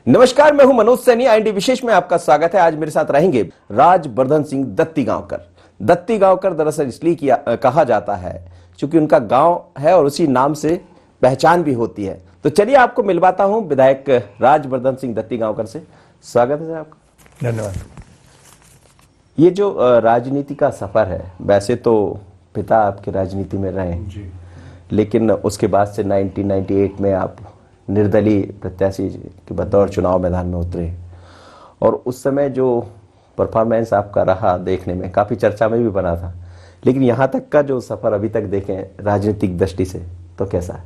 नमस्कार, मैं हूं मनोज सैनी। आईएनडी विशेष में आपका स्वागत है। आज मेरे साथ रहेंगे राजवर्धन सिंह दत्तीगांवकर। दत्तीगांवकर दरअसल इसलिए कहा जाता है क्योंकि उनका गांव है और उसी नाम से पहचान भी होती है। तो चलिए आपको मिलवाता हूं विधायक राजवर्धन सिंह दत्तीगांवकर से। स्वागत है आपका। धन्यवाद। ये जो राजनीति का सफर है, वैसे तो पिता आपके राजनीति में रहे जी, लेकिन उसके बाद से 1998 में आप निर्दलीय प्रत्याशी के बतौर चुनाव मैदान में उतरे और उस समय जो परफॉर्मेंस आपका रहा देखने में काफ़ी चर्चा में भी बना था। लेकिन यहाँ तक का जो सफ़र अभी तक देखें राजनीतिक दृष्टि से तो कैसा है?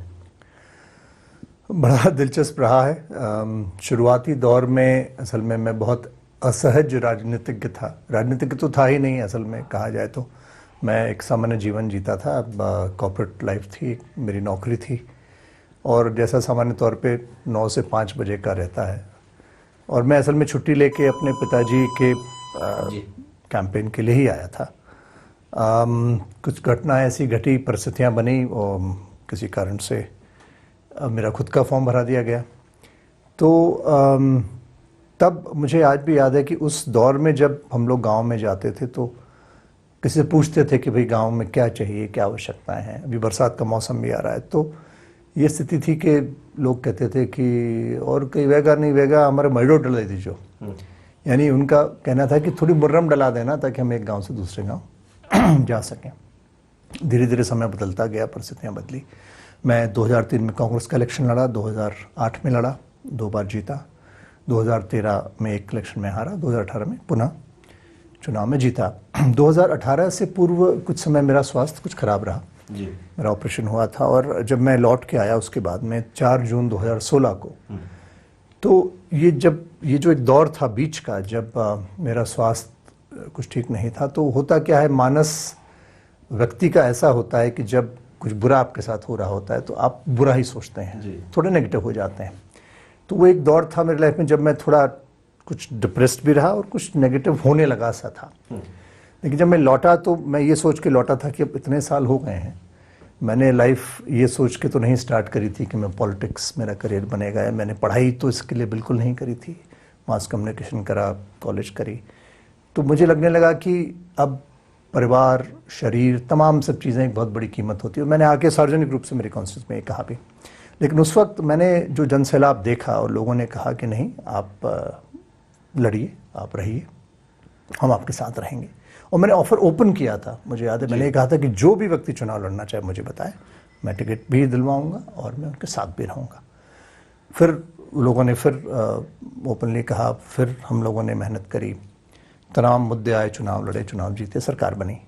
बड़ा दिलचस्प रहा है। शुरुआती दौर में असल में मैं बहुत असहज राजनीतिज्ञ था। राजनीतिज्ञ तो था ही नहीं असल में, कहा जाए तो मैं एक सामान्य जीवन जीता था। कॉर्पोरेट लाइफ थी, मेरी नौकरी थी और जैसा सामान्य तौर पे 9 से 5 बजे का रहता है। और मैं असल में छुट्टी लेके अपने पिताजी के कैंपेन के लिए ही आया था। कुछ घटना ऐसी घटी, परिस्थितियाँ बनी और किसी कारण से मेरा खुद का फॉर्म भरा दिया गया। तो तब मुझे आज भी याद है कि उस दौर में जब हम लोग गांव में जाते थे तो किसी से पूछते थे कि भाई गांव में क्या चाहिए, क्या आवश्यकताएं हैं। अभी बरसात का मौसम भी आ रहा है तो ये स्थिति थी कि लोग कहते थे कि और कहीं वेगा नहीं वेगा, हमारे मजडो डला दीजिए। यानी उनका कहना था कि थोड़ी मुर्रम डला देना ताकि हम एक गांव से दूसरे गांव जा सकें। धीरे धीरे समय बदलता गया, परिस्थितियां बदली। मैं 2003 में कांग्रेस का इलेक्शन लड़ा, 2008 में लड़ा, 2 बार जीता, 2013 में एक इलेक्शन में हारा, 2018 में पुनः चुनाव में जीता। 2018 से पूर्व कुछ समय मेरा स्वास्थ्य कुछ खराब रहा जी। मेरा ऑपरेशन हुआ था और जब मैं लौट के आया उसके बाद में 4 जून 2016 को, तो ये जो एक दौर था बीच का, जब मेरा स्वास्थ्य कुछ ठीक नहीं था, तो होता क्या है, मानस व्यक्ति का ऐसा होता है कि जब कुछ बुरा आपके साथ हो रहा होता है तो आप बुरा ही सोचते हैं, थोड़े नेगेटिव हो जाते हैं। तो वो एक दौर था मेरी लाइफ में जब मैं थोड़ा कुछ डिप्रेस्ड भी रहा और कुछ नेगेटिव होने लगा सा था। लेकिन जब मैं लौटा तो मैं ये सोच के लौटा था कि अब इतने साल हो गए हैं, मैंने लाइफ ये सोच के तो नहीं स्टार्ट करी थी कि मैं पॉलिटिक्स मेरा करियर बनेगा। मैंने पढ़ाई तो इसके लिए बिल्कुल नहीं करी थी, मास कम्युनिकेशन करा, कॉलेज करी। तो मुझे लगने लगा कि अब परिवार, शरीर, तमाम सब चीज़ें एक बहुत बड़ी कीमत होती है। मैंने आके सार्वजनिक रूप से मेरे कॉन्फ्रेंस में कहा भी। लेकिन उस वक्त मैंने जो जनसैलाब देखा और लोगों ने कहा कि नहीं, आप लड़िए, आप रहिए, हम आपके साथ रहेंगे। और मैंने ऑफर ओपन किया था, मुझे याद है मैंने कहा था कि जो भी व्यक्ति चुनाव लड़ना चाहे मुझे बताए, मैं टिकट भी दिलवाऊंगा और मैं उनके साथ भी रहूँगा। फिर लोगों ने फिर ओपनली कहा, फिर हम लोगों ने मेहनत करी, तमाम मुद्दे आए, चुनाव लड़े, चुनाव जीते, सरकार बनी।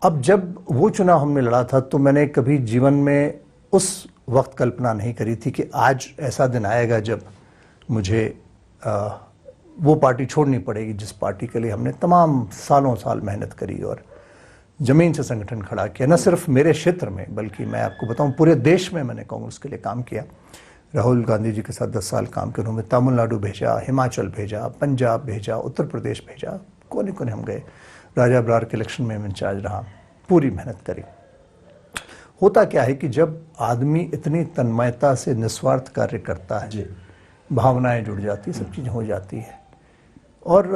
अब जब वो चुनाव हमने लड़ा था तो मैंने कभी जीवन में उस वक्त कल्पना नहीं करी थी कि आज ऐसा दिन आएगा जब मुझे वो पार्टी छोड़नी पड़ेगी जिस पार्टी के लिए हमने तमाम सालों साल मेहनत करी और ज़मीन से संगठन खड़ा किया। न सिर्फ मेरे क्षेत्र में बल्कि मैं आपको बताऊं पूरे देश में मैंने कांग्रेस के लिए काम किया। राहुल गांधी जी के साथ 10 साल काम किया। उन्होंने तमिलनाडु भेजा, हिमाचल भेजा, पंजाब भेजा, उत्तर प्रदेश भेजा, कोने कोने हम गए। राजा बरार के इलेक्शन में इंचार्ज रहा, पूरी मेहनत करी। होता क्या है कि जब आदमी इतनी तन्मयता से निस्वार्थ कार्य करता है, भावनाएं जुड़ जाती, सब चीज़ें हो जाती है। और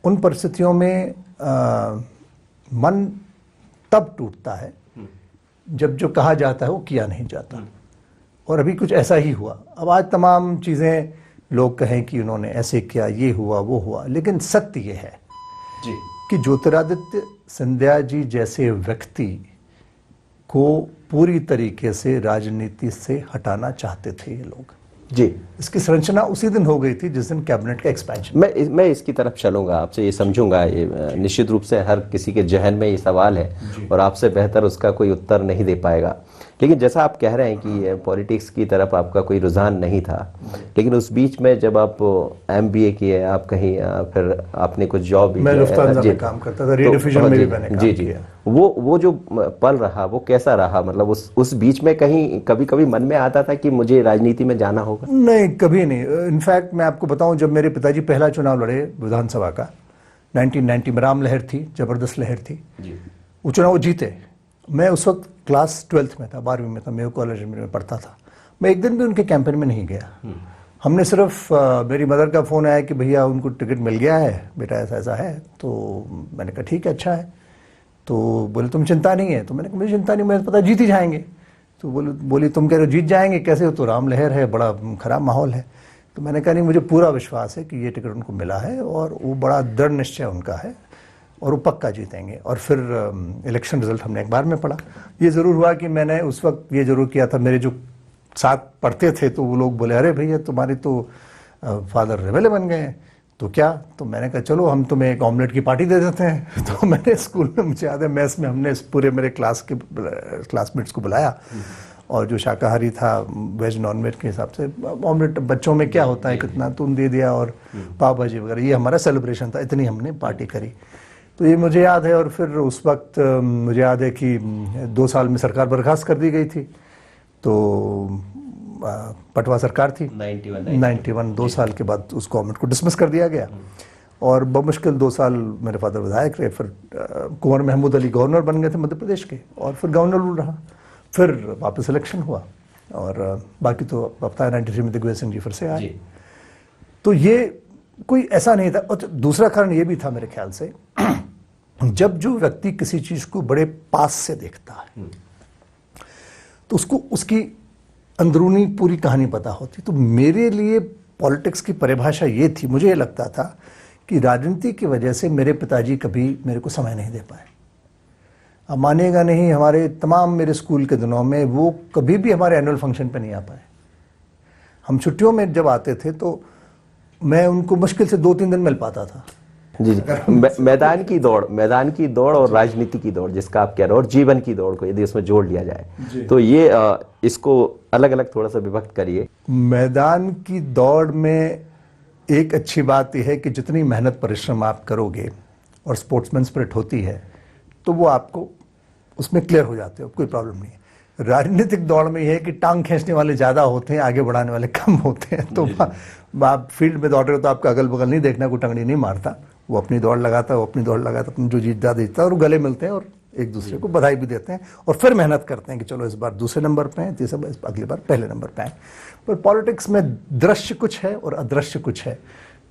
उन परिस्थितियों में मन तब टूटता है जब जो कहा जाता है वो किया नहीं जाता। और अभी कुछ ऐसा ही हुआ। अब आज तमाम चीज़ें लोग कहें कि उन्होंने ऐसे किया, ये हुआ, वो हुआ, लेकिन सत्य ये है जी कि ज्योतिरादित्य सिंधिया जी जैसे व्यक्ति को पूरी तरीके से राजनीति से हटाना चाहते थे ये लोग जी। इसकी संरचना उसी दिन हो गई थी जिस दिन कैबिनेट का एक्सपेंशन। मैं इसकी तरफ चलूंगा, आपसे ये समझूंगा। ये निश्चित रूप से हर किसी के जहन में ये सवाल है और आपसे बेहतर उसका कोई उत्तर नहीं दे पाएगा। लेकिन जैसा आप कह रहे हैं कि पॉलिटिक्स की तरफ आपका कोई रुझान नहीं था, लेकिन उस बीच में जब आप MBA किए, आप कहीं फिर आपने कुछ जॉब भी, मैं लुफ्तांसा में काम करता था, रेडियो डिवीजन में भी मैंने काम किया। वो जो पल रहा वो कैसा रहा? मतलब उस बीच में कहीं कभी मन में आता था कि मुझे राजनीति में जाना होगा? नहीं, कभी नहीं। इनफैक्ट मैं आपको बताऊं, जब मेरे पिताजी पहला चुनाव लड़े विधानसभा का 1990 में, राम लहर थी, जबरदस्त लहर थी, वो चुनाव वो जीते। मैं उस वक्त क्लास 12th में था, 12वीं में था, मेयो कॉलेज में पढ़ता था। मैं एक दिन भी उनके कैंपेन में नहीं गया। हमने सिर्फ मेरी मदर का फ़ोन आया कि भैया उनको टिकट मिल गया है बेटा, ऐसा ऐसा है। तो मैंने कहा ठीक है, अच्छा है। तो बोले तुम चिंता नहीं है। तो मैंने कहा मुझे चिंता नहीं, मुझे पता जीत ही जाएंगे। तो बोली तुम कह रहे हो जीत जाएंगे कैसे, हो तो राम लहर है, बड़ा ख़राब माहौल है। तो मैंने कहा नहीं, मुझे पूरा विश्वास है कि ये टिकट उनको मिला है और वो बड़ा दृढ़ निश्चय उनका है और वो पक्का जीतेंगे। और फिर इलेक्शन रिजल्ट हमने अखबार में पढ़ा। ये ज़रूर हुआ कि मैंने उस वक्त ये ज़रूर किया था, मेरे जो साथ पढ़ते थे तो वो लोग बोले अरे भैया तुम्हारे तो फादर रेबल बन गए हैं, तो क्या। तो मैंने कहा चलो हम तुम्हें एक ऑमलेट की पार्टी दे देते हैं। तो मैंने स्कूल में, मुझे याद है मेस में हमने पूरे मेरे क्लासमेट्स को बुलाया और जो शाकाहारी था वेज नॉन वेज के हिसाब से ऑमलेट, बच्चों में क्या होता है कितना, तो दे दिया और पाव भाजी वगैरह, ये हमारा सेलिब्रेशन था, इतनी हमने पार्टी करी। तो ये मुझे याद है। और फिर उस वक्त मुझे याद है कि 2 साल में सरकार बर्खास्त कर दी गई थी। तो पटवा सरकार थी 91, 2 साल के बाद उस गवर्नमेंट को डिसमिस कर दिया गया और बमुश्किल 2 साल मेरे फादर विधायक रहे। फिर कुंवर महमूद अली गवर्नर बन गए थे मध्य प्रदेश के और फिर गवर्नर रूल रहा। फिर वापस इलेक्शन हुआ और बाकी तो पता है 93 में दिग्विजय सिंह जी फिर से आए। तो ये कोई ऐसा नहीं था। और दूसरा कारण ये भी था मेरे ख्याल से, जब जो व्यक्ति किसी चीज को बड़े पास से देखता है तो उसको उसकी अंदरूनी पूरी कहानी पता होती। तो मेरे लिए पॉलिटिक्स की परिभाषा ये थी, मुझे ये लगता था कि राजनीति की वजह से मेरे पिताजी कभी मेरे को समय नहीं दे पाए। अब मानिएगा नहीं, हमारे तमाम मेरे स्कूल के दिनों में वो कभी भी हमारे एनुअल फंक्शन पे नहीं आ पाए। हम छुट्टियों में जब आते थे तो मैं उनको मुश्किल से 2-3 दिन मिल पाता था। जी मैदान की दौड़ और राजनीति की दौड़ जिसका आप कह रहे हो, और जीवन की दौड़ को यदि उसमें जोड़ लिया जाए तो ये इसको अलग अलग थोड़ा सा विभक्त करिए। मैदान की दौड़ में एक अच्छी बात यह है कि जितनी मेहनत परिश्रम आप करोगे और स्पोर्ट्समैन स्पिरिट होती है तो वो आपको उसमें क्लियर हो जाते हो, कोई प्रॉब्लम नहीं है। राजनीतिक दौड़ में यह है कि टांग खींचने वाले ज़्यादा होते हैं, आगे बढ़ाने वाले कम होते हैं। तो आप फील्ड में दौड़ रहे हो तो आपका अगल बगल नहीं देखना, कोई टंगड़ी नहीं मारता, वो अपनी दौड़ लगाता है, वो अपनी दौड़ लगाता है, अपनी जो जीतता है और गले मिलते हैं और एक दूसरे को बधाई भी देते हैं और फिर मेहनत करते हैं कि चलो इस बार दूसरे नंबर पे हैं, तीसरे बार, अगली बार पहले नंबर पे हैं। पर पॉलिटिक्स में दृश्य कुछ है और अदृश्य कुछ है,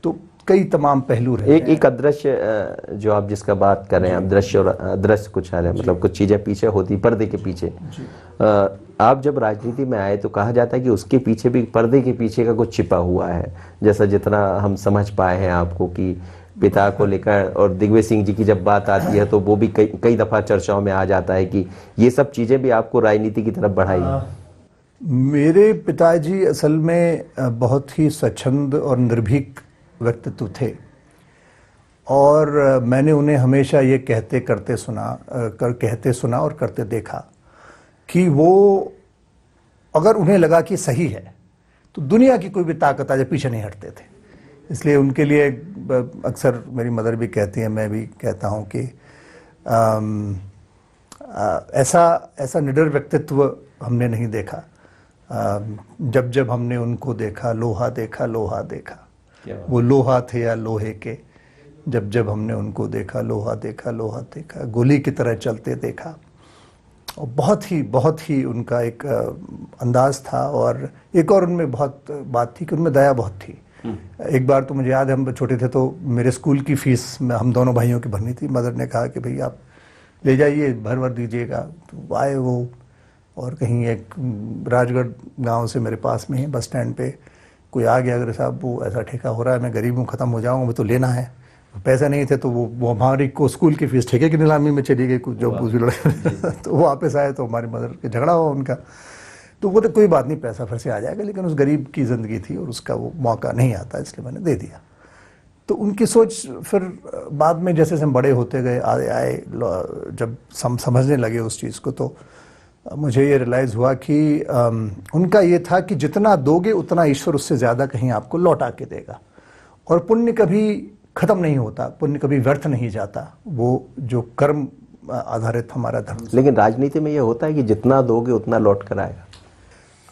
तो कई तमाम पहलू रहते हैं। एक अदृश्य जो आप जिसका बात कर रहे हैं, दृश्य और अदृश्य कुछ है, मतलब कुछ चीजें पीछे होती पर्दे के पीछे। आप जब राजनीति में आए तो कहा जाता है कि उसके पीछे भी, पर्दे के पीछे का कुछ छिपा हुआ है, जैसा जितना हम समझ पाए हैं आपको कि पिता को लेकर, और दिग्विजय सिंह जी की जब बात आती है तो वो भी कई दफा चर्चाओं में आ जाता है कि ये सब चीजें भी आपको राजनीति की तरफ बढ़ाई। मेरे पिताजी असल में बहुत ही स्वच्छंद और निर्भीक व्यक्तित्व थे और मैंने उन्हें हमेशा ये कहते सुना और करते देखा कि वो अगर उन्हें लगा कि सही है तो दुनिया की कोई भी ताकत आ जाए पीछे नहीं हटते थे। इसलिए उनके लिए अक्सर मेरी मदर भी कहती है, मैं भी कहता हूँ कि ऐसा निडर व्यक्तित्व हमने नहीं देखा। जब जब हमने उनको देखा, लोहा देखा, वो लोहा थे या लोहे के, जब जब हमने उनको देखा, लोहा देखा, गोली की तरह चलते देखा। और बहुत ही उनका एक अंदाज था और एक और उनमें बहुत बात थी कि उनमें दया बहुत थी। एक बार तो मुझे याद है, हम छोटे थे तो मेरे स्कूल की फीस में हम दोनों भाइयों की भरनी थी। मदर ने कहा कि भैया आप ले जाइए, भर दीजिएगा। तो आए वो, और कहीं एक राजगढ़ गांव से मेरे पास में ही बस स्टैंड पे कोई आ गया, अगर साहब वो ऐसा ठेका हो रहा है, मैं गरीब हूँ, ख़त्म हो जाऊँगा, मुझे तो लेना है। पैसे नहीं थे तो वो हमारी को स्कूल की फीस ठेके की नीलामी में चली गई, कुछ जो दूसरी लड़के तो वो वापस आए तो हमारी मदर के झगड़ा हुआ उनका। तो वो तो कोई बात नहीं, पैसा फिर से आ जाएगा, लेकिन उस गरीब की ज़िंदगी थी और उसका वो मौका नहीं आता, इसलिए मैंने दे दिया। तो उनकी सोच फिर बाद में जैसे हम बड़े होते गए, आए जब समझने लगे उस चीज़ को, तो मुझे ये रियलाइज़ हुआ कि उनका ये था कि जितना दोगे उतना ईश्वर उससे ज़्यादा कहीं आपको लौटा के देगा। और पुण्य कभी ख़त्म नहीं होता, पुण्य कभी व्यर्थ नहीं जाता, वो जो कर्म आधारित हमारा धर्म। लेकिन राजनीति में ये होता है कि जितना दोगे उतना लौट कर आएगा।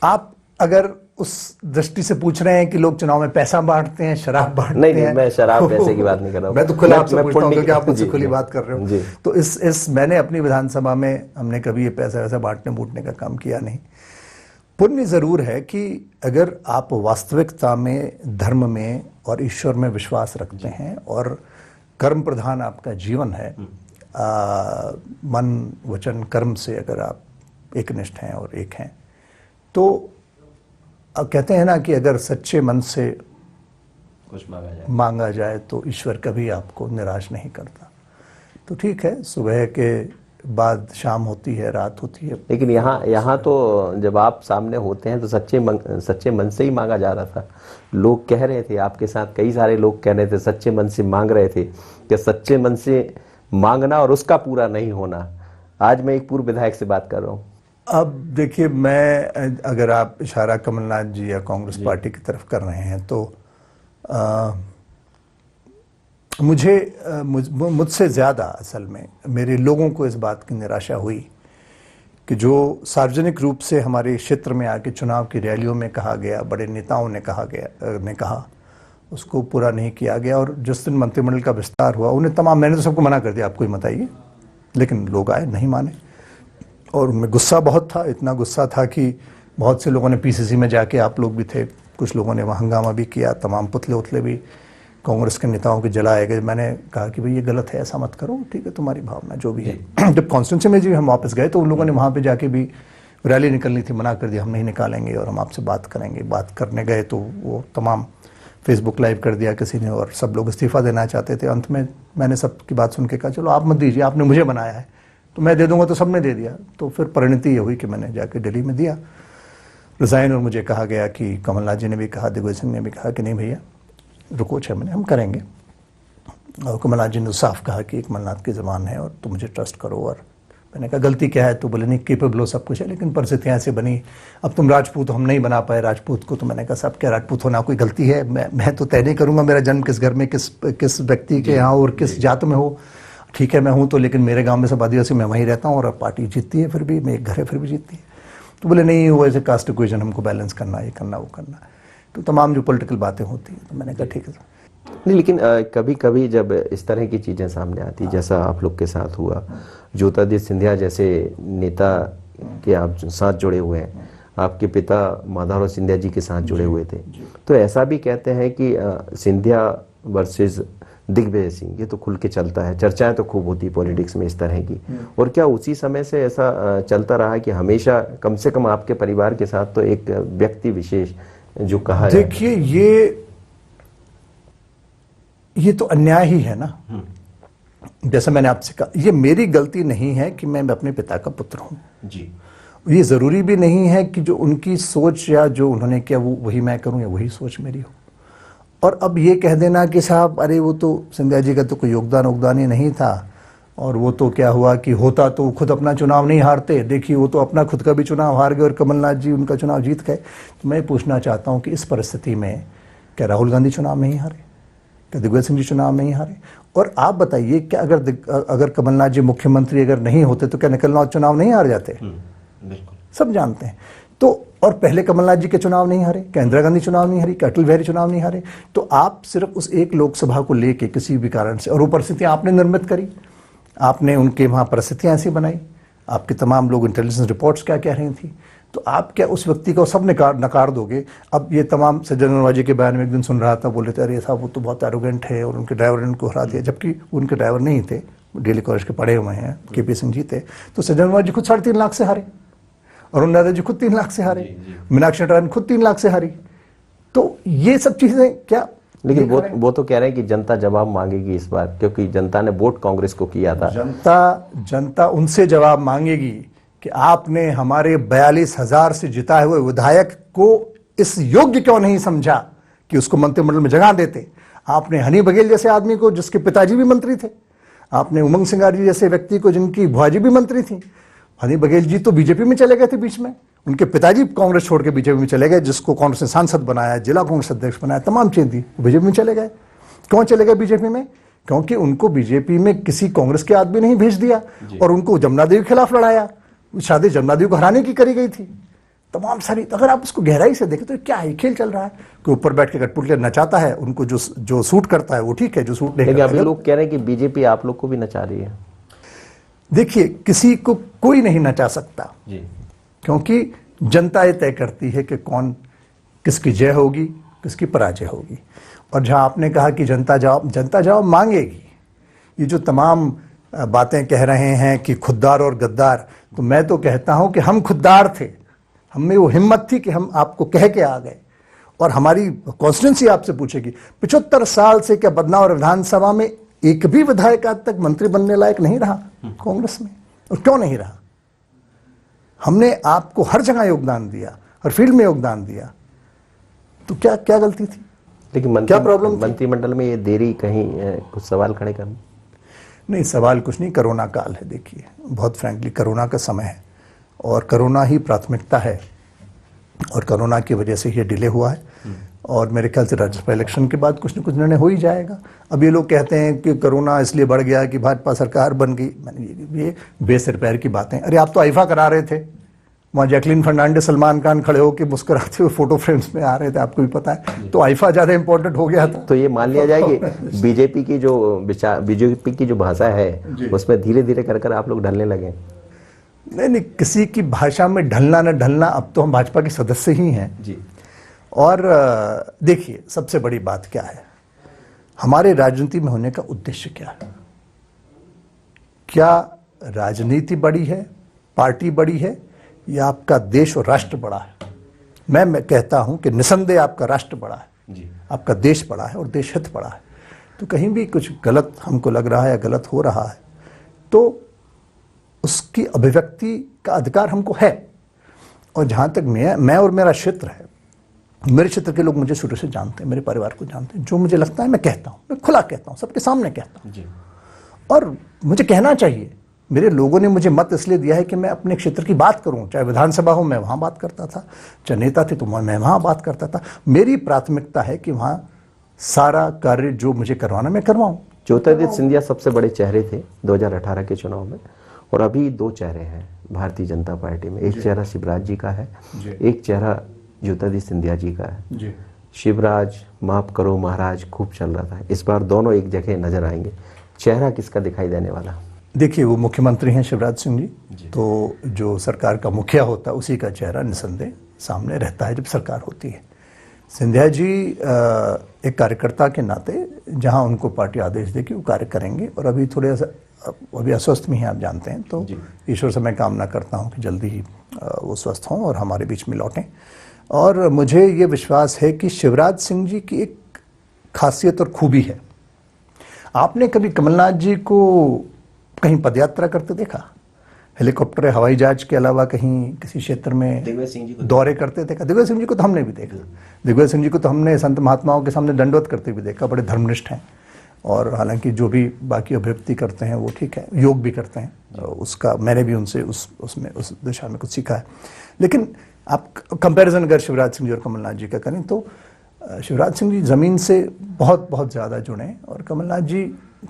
आप अगर उस दृष्टि से पूछ रहे हैं कि लोग चुनाव में पैसा बांटते हैं, शराब बांटते हैं। नहीं, मैं शराब पैसे की बात नहीं कर रहा हूँ। मैं तो खुला आपसे पूछता हूँ क्योंकि आप मुझसे खुली बात कर रहे हो। तो मैंने अपनी विधानसभा में हमने कभी ये पैसा वैसा बांटने बूटने का काम किया नहीं। पुण्य जरूर है कि अगर आप वास्तविकता में, धर्म में और ईश्वर में विश्वास रखते हैं और कर्म प्रधान आपका जीवन है, मन वचन कर्म से अगर आप एकनिष्ठ हैं और एक हैं, तो अब कहते हैं ना कि अगर सच्चे मन से कुछ मांगा जाए तो ईश्वर कभी आपको निराश नहीं करता। तो ठीक है, सुबह के बाद शाम होती है, रात होती है। लेकिन यहाँ तो जब आप सामने होते हैं तो सच्चे मन से ही मांगा जा रहा था। लोग कह रहे थे, आपके साथ कई सारे लोग कह रहे थे, सच्चे मन से मांग रहे थे कि सच्चे मन से मांगना और उसका पूरा नहीं होना। आज मैं एक पूर्व विधायक से बात कर रहा हूँ। अब देखिए, मैं, अगर आप इशारा कमलनाथ जी या कांग्रेस पार्टी की तरफ कर रहे हैं तो मुझसे ज़्यादा असल में मेरे लोगों को इस बात की निराशा हुई कि जो सार्वजनिक रूप से हमारे क्षेत्र में आके चुनाव की रैलियों में कहा गया, बड़े नेताओं ने कहा, उसको पूरा नहीं किया गया। और जिस दिन मंत्रिमंडल का विस्तार हुआ, उन्हें तमाम, मैंने तो सबको मना कर दिया, आपको ही मत आइए, लेकिन लोग आए, नहीं माने, और उनमें गुस्सा बहुत था। इतना गुस्सा था कि बहुत से लोगों ने पीसीसी में जाके, आप लोग भी थे, कुछ लोगों ने वहाँ हंगामा भी किया, तमाम पुतले उतले भी कांग्रेस के नेताओं के जलाए गए। मैंने कहा कि भाई ये गलत है, ऐसा मत करो, ठीक है, तुम्हारी भावना जो भी है। जब कॉन्स्टिट्यूंसी में जी हम वापस गए तो उन लोगों ने वहाँ पे जाके भी रैली निकलनी थी, मना कर दिया, हम नहीं निकालेंगे और हम आपसे बात करेंगे। बात करने गए तो वो तमाम फेसबुक लाइव कर दिया किसी ने, और सब लोग इस्तीफा देना चाहते थे। अंत में मैंने सबकी बात सुन के कहा, चलो आप मत दीजिए, आपने मुझे बनाया है तो मैं दे दूंगा, तो सबने दे दिया। तो फिर परिणति ये हुई कि मैंने जाके दिल्ली में दिया रिज़ाइन, और मुझे कहा गया कि कमलनाथ जी ने भी कहा, दिग्विजय सिंह ने भी कहा कि नहीं भैया रुको 6 महीने, हम करेंगे। और कमलनाथ जी ने साफ कहा कि कमलनाथ की ज़बान है और तुम मुझे ट्रस्ट करो। और मैंने कहा गलती क्या है? तो बोले नहीं, केपेबल हो, सब कुछ है, लेकिन परिस्थितियाँ ऐसे बनी, अब तुम राजपूत, हम नहीं बना पाए राजपूत को। तो मैंने कहा साहब, क्या राजपूत होना कोई गलती है? मैं तो तय नहीं करूँगा मेरा जन्म किस घर में, किस व्यक्ति के यहाँ और किस जात में हो। ठीक है, मैं हूँ तो, लेकिन मेरे गाँव में सब आदिवासी, मैं वहीं रहता हूँ और पार्टी जीतती है, फिर भी मैं एक घर है फिर भी जीतती है। तो बोले नहीं, वो ऐसे कास्ट इक्वेशन हमको बैलेंस करना, ये करना, वो करना। तो तमाम जो पॉलिटिकल बातें होती हैं, तो मैंने कहा ठीक है। नहीं, लेकिन कभी कभी जब इस तरह की चीज़ें सामने आती, जैसा आप लोग के साथ हुआ, ज्योतिरादित्य सिंधिया जैसे नेता के आप साथ जुड़े हुए हैं, आपके पिता माधवराव सिंधिया जी के साथ जुड़े हुए थे, तो ऐसा भी कहते हैं कि सिंधिया वर्सेस दिग्विजय सिंह, ये तो खुल के चलता है, चर्चाएं तो खूब होती है पॉलिटिक्स में इस तरह की। और क्या उसी समय से ऐसा चलता रहा कि हमेशा, कम से कम आपके परिवार के साथ तो एक व्यक्ति विशेष जो कहा, देखिए ये तो अन्याय ही है ना। जैसा मैंने आपसे कहा, ये मेरी गलती नहीं है कि मैं अपने पिता का पुत्र हूं जी। ये जरूरी भी नहीं है कि जो उनकी सोच या जो उन्होंने किया वो वही मैं करूं या वही सोच मेरी हो। और अब ये कह देना कि साहब अरे वो तो सिंधिया जी का तो कोई योगदान ही नहीं था, और वो तो क्या हुआ कि होता तो खुद अपना चुनाव नहीं हारते, देखिए वो तो अपना खुद का भी चुनाव हार गए और कमलनाथ जी उनका चुनाव जीत गए। तो मैं पूछना चाहता हूं कि इस परिस्थिति में क्या राहुल गांधी चुनाव नहीं हारे? क्या दिग्विजय सिंह जी चुनाव नहीं हारे? और आप बताइए, क्या अगर कमलनाथ जी मुख्यमंत्री अगर नहीं होते तो क्या निकलना चुनाव नहीं हार जाते? बिल्कुल, सब जानते हैं। तो और पहले कमलनाथ जी के चुनाव नहीं हारे, क्या इंदिरा गांधी चुनाव नहीं हारी, क्या अटल बिहारी चुनाव नहीं हारे? तो आप सिर्फ उस एक लोकसभा को लेके किसी भी कारण से, और वो परिस्थितियां आपने निर्मित करी, आपने उनके वहां परिस्थितियां ऐसी बनाई, आपके तमाम लोग इंटेलिजेंस रिपोर्ट्स क्या कह रही थी, तो आप क्या उस व्यक्ति को सब नकार दोगे? अब ये तमाम सज्जन नवाजी के बयान में एक दिन सुन रहा था, बोले थे अरे साहब वो तो बहुत एरोगेंट है और उनके ड्राइवर ने उनको हरा दिया, जबकि उनके ड्राइवर नहीं थे, डेली कॉलेज के पढ़े हुए हैं, केपी सिंह जी थे। तो सज्जन नवाजी खुद 3.5 लाख से हारे, अरुण यादव जी खुद 3 लाख से हारे, मीनाक्षी नटराजन खुद 3 लाख से हारी। तो ये सब चीजें क्या, लेकिन वो तो कह रहे हैं कि जनता जवाब मांगेगी इस बार, क्योंकि जनता ने वोट कांग्रेस को किया था। जनता उनसे जवाब मांगेगी कि आपने हमारे 42,000 से जिताए हुए विधायक को इस योग्य क्यों नहीं समझा कि उसको मंत्रिमंडल में जगह देते। आपने हनी बघेल जैसे आदमी को, जिसके पिताजी भी मंत्री थे, आपने उमंग सिंगार जी जैसे व्यक्ति को, जिनकी भुआजी भी मंत्री थी। हनी बघेल जी तो बीजेपी में चले गए थे बीच में, उनके पिताजी कांग्रेस छोड़ के बीजेपी में चले गए, जिसको कांग्रेस ने सांसद बनाया, जिला कांग्रेस अध्यक्ष बनाया, तमाम चीज थी, बीजेपी में चले गए। क्यों चले गए बीजेपी में? क्योंकि उनको बीजेपी में किसी कांग्रेस के आदमी नहीं भेज दिया और उनको जमुना देवी के खिलाफ लड़ाया, शादी जमुना देवी को हराने की करी गई थी। तमाम सारी, अगर आप उसको गहराई से देखें तो क्या है, खेल चल रहा है कि ऊपर बैठ के कठपुतली नचाता है, उनको जो सूट करता है वो ठीक है, जो सूट नहीं करता। अभी लोग कह रहे हैं कि बीजेपी आप लोग को भी नचा रही है। देखिए, किसी को कोई नहीं नचा सकता जी। क्योंकि जनता ये तय करती है कि कौन, किसकी जय होगी, किसकी पराजय होगी। और जहां आपने कहा कि जनता जवाब मांगेगी, ये जो तमाम बातें कह रहे हैं कि खुददार और गद्दार, तो मैं तो कहता हूं कि हम खुददार थे, हमें वो हिम्मत थी कि हम आपको कह के आ गए। और हमारी कॉन्स्टिट्यूंसी आपसे पूछेगी 75 साल से क्या बदनावर विधानसभा में एक भी विधायक आज तक मंत्री बनने लायक नहीं रहा कांग्रेस में? और क्यों नहीं रहा? हमने आपको हर जगह योगदान दिया, हर फील्ड में योगदान दिया, तो क्या क्या गलती थी? लेकिन क्या प्रॉब्लम थी? मंत्रिमंडल में ये देरी कहीं कुछ सवाल खड़े करना? नहीं, सवाल कुछ नहीं, कोरोना काल है। देखिए, बहुत फ्रैंकली कोरोना का समय है और कोरोना ही प्राथमिकता है और कोरोना की वजह से ये डिले हुआ है। और मेरे ख्याल से राज्यसभा इलेक्शन के बाद कुछ न कुछ निर्णय हो ही जाएगा। अब ये लोग कहते हैं कि कोरोना इसलिए बढ़ गया कि भाजपा सरकार बन गई। मैंने ये बेसिर पैर की बातें। अरे आप तो आईफा करा रहे थे, वहाँ जैकलीन फर्नांडिस, सलमान खान खड़े होकर मुस्कुराते हुए फोटो फ्रेम्स में आ रहे थे, आपको भी पता है। तो आईफा ज्यादा इंपॉर्टेंट हो गया था। तो ये मान लिया जाए कि बीजेपी की जो भाषा है उसमें धीरे धीरे कर आप लोग ढलने लगे? नहीं, किसी की भाषा में ढलना न ढलना, अब तो हम भाजपा के सदस्य ही हैं जी। और देखिए, सबसे बड़ी बात क्या है, हमारे राजनीति में होने का उद्देश्य क्या है? क्या राजनीति बड़ी है, पार्टी बड़ी है, या आपका देश और राष्ट्र बड़ा है? मैं कहता हूं कि निसंदेह आपका राष्ट्र बड़ा है जी। आपका देश बड़ा है और देश हित बड़ा है। तो कहीं भी कुछ गलत हमको लग रहा है या गलत हो रहा है तो उसकी अभिव्यक्ति का अधिकार हमको है। और जहां तक मैं और मेरा क्षेत्र है, मेरे क्षेत्र के लोग मुझे शुरू से जानते हैं, मेरे परिवार को जानते हैं। जो मुझे लगता है मैं कहता हूं, मैं खुला कहता हूं, सबके सामने कहता हूं जी। और मुझे कहना चाहिए। मेरे लोगों ने मुझे मत इसलिए दिया है कि मैं अपने क्षेत्र की बात करूं, चाहे विधानसभा हो मैं वहां बात करता था, चाहे नेता थे तो मैं वहां बात करता था। मेरी प्राथमिकता है कि वहां सारा कार्य जो मुझे करवाना मैं करवाऊं। ज्योतिरादित्य सिंधिया सबसे बड़े चेहरे थे 2018 के चुनाव में, और अभी दो चेहरे हैं भारतीय जनता पार्टी में। एक चेहरा शिवराज जी का है, एक चेहरा ज्योतिरादित्य सिंधिया जी का है। शिवराज माफ करो महाराज खूब चल रहा था, इस बार दोनों एक जगह नजर आएंगे। चेहरा किसका दिखाई देने वाला? देखिए, वो मुख्यमंत्री हैं शिवराज सिंह जी, तो जो सरकार का मुखिया होता है उसी का चेहरा निसंदेह सामने रहता है जब सरकार होती है। सिंधिया जी एक कार्यकर्ता के नाते जहां उनको पार्टी आदेश देगी वो कार्य करेंगे। और अभी थोड़े अभी अस्वस्थ में हैं, आप जानते हैं, तो ईश्वर से मैं कामना करता हूं कि जल्दी ही वो स्वस्थ हों और हमारे बीच में लौटें। और मुझे ये विश्वास है कि शिवराज सिंह जी की एक खासियत और खूबी है। आपने कभी कमलनाथ जी को कहीं पदयात्रा करते देखा? हेलीकॉप्टर या हवाई जहाज के अलावा कहीं किसी क्षेत्र में दौरे करते देखा? दिग्विजय सिंह जी को तो हमने भी देखा। दिग्विजय सिंह जी को तो हमने संत महात्माओं के सामने दंडवत करते भी देखा। बड़े धर्मनिष्ठ हैं और हालांकि जो भी बाकी अभिव्यक्ति करते हैं वो ठीक है, योग भी करते हैं, उसका मैंने भी उनसे उसमें उस दिशा में कुछ सीखा है। लेकिन आप कंपैरिजन अगर शिवराज सिंह जी और कमलनाथ जी का करें तो शिवराज सिंह जी जमीन से बहुत बहुत ज़्यादा जुड़े और कमलनाथ जी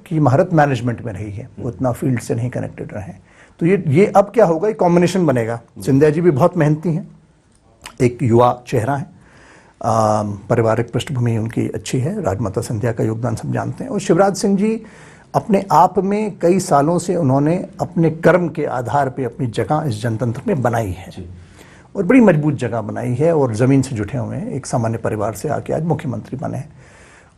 की महारत मैनेजमेंट में रही है, वो इतना फील्ड से नहीं कनेक्टेड रहे। तो ये अब क्या होगा, ये कॉम्बिनेशन बनेगा। सिंधिया जी भी बहुत मेहनती हैं, एक युवा चेहरा है, पारिवारिक पृष्ठभूमि उनकी अच्छी है, राजमाता सिंधिया का योगदान सब जानते हैं। और शिवराज सिंह जी अपने आप में कई सालों से उन्होंने अपने कर्म के आधार पर अपनी जगह इस जनतंत्र में बनाई है और बड़ी मजबूत जगह बनाई है और ज़मीन से जुटे हुए हैं। एक सामान्य परिवार से आके आज मुख्यमंत्री बने हैं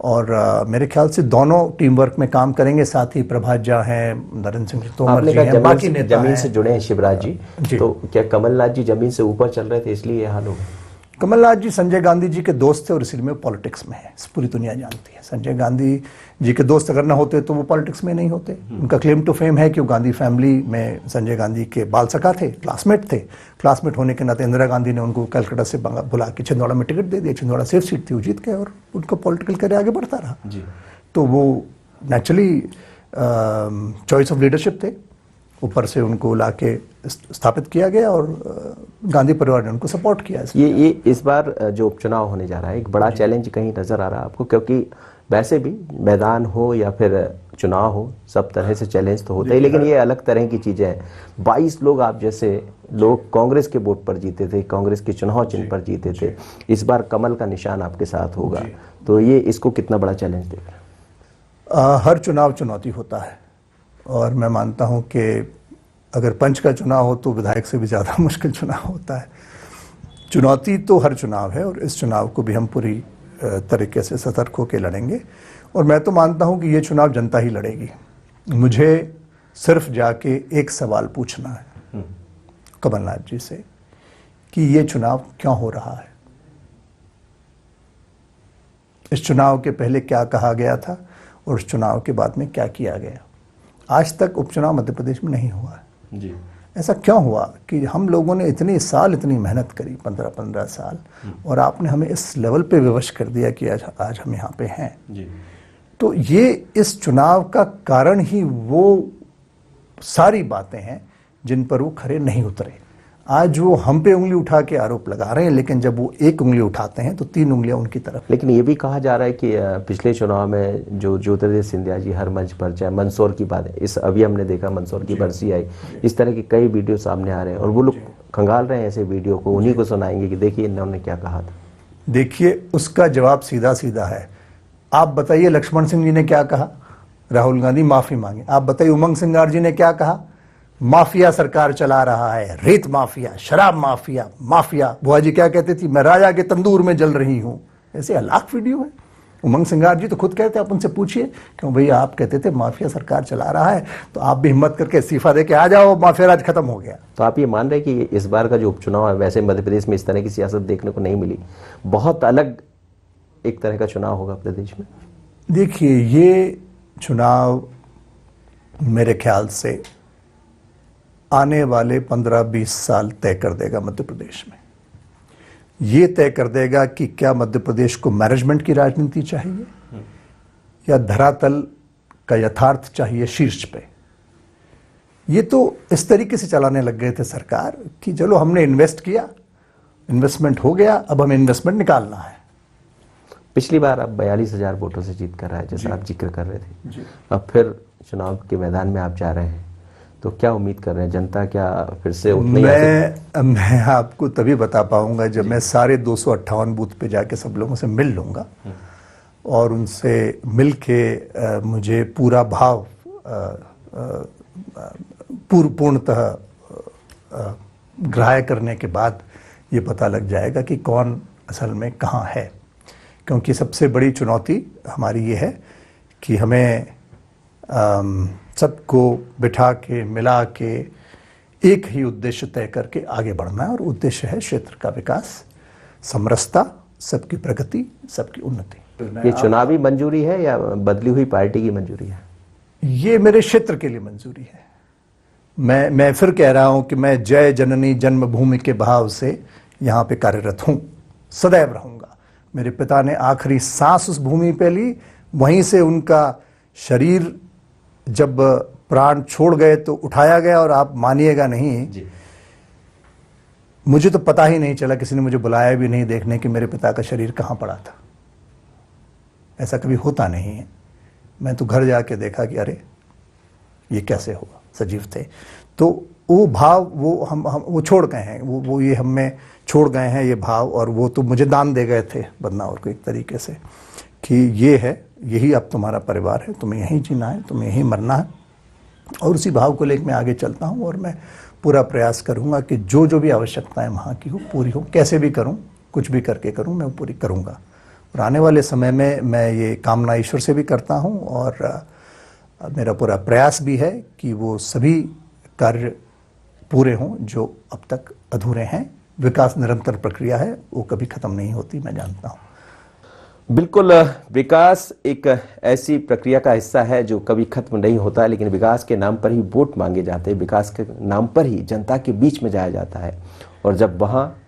और मेरे ख्याल से दोनों टीम वर्क में काम करेंगे। साथ ही प्रभात झा हैं, नरेंद्र सिंह तोमर जी हैं, बाकी नेता जमीन से जुड़े हैं शिवराज जी। तो क्या कमलनाथ जी जमीन से ऊपर चल रहे थे इसलिए ये हाल हो गया? कमलनाथ जी संजय गांधी जी के दोस्त थे और इसलिए में पॉलिटिक्स में है, पूरी दुनिया जानती है। संजय गांधी जी के दोस्त अगर ना होते तो वो पॉलिटिक्स में नहीं होते। उनका क्लेम टू फेम है कि वो गांधी फैमिली में संजय गांधी के बाल सखा थे, क्लासमेट थे। क्लासमेट होने के नाते इंदिरा गांधी ने उनको कलकत्ता से बुला के छिंदवाड़ा में टिकट दे दिया। छिंदवाड़ा सेफ सीट थी, वो जीत गए और उनका पॉलिटिकल करियर आगे बढ़ता रहा। तो वो नेचुरली चॉइस ऑफ लीडरशिप थे, ऊपर से उनको लाके स्थापित किया गया और गांधी परिवार ने उनको सपोर्ट किया। ये इस बार जो उपचुनाव होने जा रहा है एक बड़ा चैलेंज कहीं नजर आ रहा है आपको? क्योंकि वैसे भी मैदान हो या फिर चुनाव हो, सब तरह से चैलेंज तो होता है, लेकिन ये अलग तरह की चीजें हैं। 22 लोग आप जैसे लोग कांग्रेस के वोट पर जीते थे, कांग्रेस के चुनाव चिन्ह पर जीते थे। इस बार कमल का निशान आपके साथ होगा, तो ये इसको कितना बड़ा चैलेंज देख रहे हैं? हर चुनाव चुनौती होता है और मैं मानता हूं कि अगर पंच का चुनाव हो तो विधायक से भी ज़्यादा मुश्किल चुनाव होता है। चुनौती तो हर चुनाव है और इस चुनाव को भी हम पूरी तरीके से सतर्क होकर लड़ेंगे। और मैं तो मानता हूं कि ये चुनाव जनता ही लड़ेगी। मुझे सिर्फ जाके एक सवाल पूछना है कमलनाथ जी से कि ये चुनाव क्यों हो रहा है, इस चुनाव के पहले क्या कहा गया था और इस चुनाव के बाद में क्या किया गया। आज तक उपचुनाव मध्य प्रदेश में नहीं हुआ है जी। ऐसा क्यों हुआ कि हम लोगों ने इतने साल इतनी मेहनत करी, 15-15 साल, और आपने हमें इस लेवल पे विवश कर दिया कि आज हम यहाँ पे हैं जी। तो ये इस चुनाव का कारण ही वो सारी बातें हैं जिन पर वो खरे नहीं उतरे। आज वो हम पे उंगली उठा के आरोप लगा रहे हैं, लेकिन जब वो एक उंगली उठाते हैं तो 3 उंगलियां उनकी तरफ। लेकिन ये भी कहा जा रहा है कि पिछले चुनाव में जो ज्योतिरादित्य सिंधिया जी हर मंच पर, चाहे मंदसौर की बात है, इस अभी हमने देखा मंदसौर की बरसी आई, इस तरह के कई वीडियो सामने आ रहे हैं और वो लोग खंगाल रहे हैं ऐसे वीडियो को, उन्हीं को सुनाएंगे कि देखिए इन्होंने क्या कहा था। देखिए उसका जवाब सीधा सीधा है। आप बताइए लक्ष्मण सिंह जी ने क्या कहा, राहुल गांधी माफी मांगे। आप बताइए उमंग सिंगार जी ने क्या कहा, माफिया सरकार चला रहा है, रेत माफिया, शराब माफिया, माफिया। बुआ जी क्या कहती थी, मैं राजा के तंदूर में जल रही हूं। ऐसे लाख वीडियो है। उमंग सिंगार जी तो खुद कहते, आप उनसे पूछिए क्यों भैया आप कहते थे माफिया सरकार चला रहा है, तो आप भी हिम्मत करके इस्तीफा दे के आ जाओ, माफिया राज खत्म हो गया। तो आप ये मान रहे हैं कि इस बार का जो उपचुनाव है, वैसे मध्य प्रदेश में इस तरह की सियासत देखने को नहीं मिली, बहुत अलग एक तरह का चुनाव होगा प्रदेश में? देखिए ये चुनाव मेरे ख्याल से आने वाले 15-20 साल तय कर देगा मध्य प्रदेश में। ये तय कर देगा कि क्या मध्य प्रदेश को मैनेजमेंट की राजनीति चाहिए या धरातल का यथार्थ चाहिए शीर्ष पे। ये तो इस तरीके से चलाने लग गए थे सरकार कि चलो हमने इन्वेस्ट किया, इन्वेस्टमेंट हो गया, अब हमें इन्वेस्टमेंट निकालना है। पिछली बार आप 42,000 वोटों से जीत कर रहा है, जैसा आप जिक्र कर रहे थे। अब फिर चुनाव के मैदान में आप जा रहे हैं, तो क्या उम्मीद कर रहे हैं, जनता क्या फिर से उतनी? मैं आपको तभी बता पाऊंगा जब मैं सारे 258 बूथ पे जाके सब लोगों से मिल लूंगा और उनसे मिल के मुझे पूरा भाव पूर्णतः ग्राह्य करने के बाद ये पता लग जाएगा कि कौन असल में कहाँ है। क्योंकि सबसे बड़ी चुनौती हमारी ये है कि हमें सबको बिठा के मिला के एक ही उद्देश्य तय करके आगे बढ़ना है, और उद्देश्य है क्षेत्र का विकास, समरसता, सबकी प्रगति, सबकी उन्नति। ये चुनावी मंजूरी है या बदली हुई पार्टी की मंजूरी है? ये मेरे क्षेत्र के लिए मंजूरी है। मैं फिर कह रहा हूं कि मैं जय जननी जन्मभूमि के भाव से यहाँ पे कार्यरत हूं, सदैव रहूंगा। मेरे पिता ने आखिरी सांस उस भूमि पे ली, वहीं से उनका शरीर जब प्राण छोड़ गए तो उठाया गया, और आप मानिएगा नहीं जी, मुझे तो पता ही नहीं चला, किसी ने मुझे बुलाया भी नहीं देखने कि मेरे पिता का शरीर कहाँ पड़ा था। ऐसा कभी होता नहीं है। मैं तो घर जाके देखा कि अरे ये कैसे हुआ, सजीव थे। तो वो भाव वो हम वो छोड़ गए हैं, वो ये हम में छोड़ गए हैं ये भाव, और वो तो मुझे दान दे गए थे बदनावर को एक तरीके से कि ये है, यही अब तुम्हारा परिवार है, तुम्हें यहीं जीना है, तुम्हें यहीं मरना है। और उसी भाव को लेकर मैं आगे चलता हूँ, और मैं पूरा प्रयास करूँगा कि जो जो भी आवश्यकताएं वहाँ की हो पूरी हो, कैसे भी करूँ, कुछ भी करके करूँ, मैं वो पूरी करूँगा। और आने वाले समय में मैं ये कामना ईश्वर से भी करता हूँ, और मेरा पूरा प्रयास भी है कि वो सभी कार्य पूरे हों जो अब तक अधूरे हैं। विकास निरंतर प्रक्रिया है, वो कभी खत्म नहीं होती, मैं जानता हूँ। बिल्कुल, विकास एक ऐसी प्रक्रिया का हिस्सा है जो कभी खत्म नहीं होता, लेकिन विकास के नाम पर ही वोट मांगे जाते हैं, विकास के नाम पर ही जनता के बीच में जाया जाता है, और जब वहाँ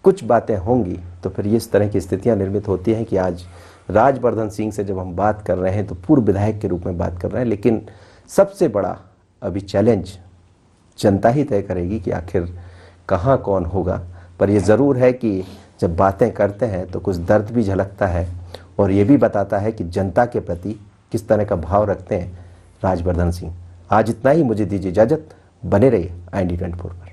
कुछ बातें होंगी तो फिर इस तरह की स्थितियां निर्मित होती हैं कि आज राजवर्धन सिंह से जब हम बात कर रहे हैं तो पूर्व विधायक के रूप में बात कर रहे हैं, लेकिन सबसे बड़ा अभी चैलेंज जनता ही तय करेगी कि आखिर कहाँ कौन होगा। पर यह ज़रूर है कि जब बातें करते हैं तो कुछ दर्द भी झलकता है, और ये भी बताता है कि जनता के प्रति किस तरह का भाव रखते हैं राजवर्धन सिंह। आज इतना ही, मुझे दीजिए इजाज़त, बने रहिए IND 24 पर।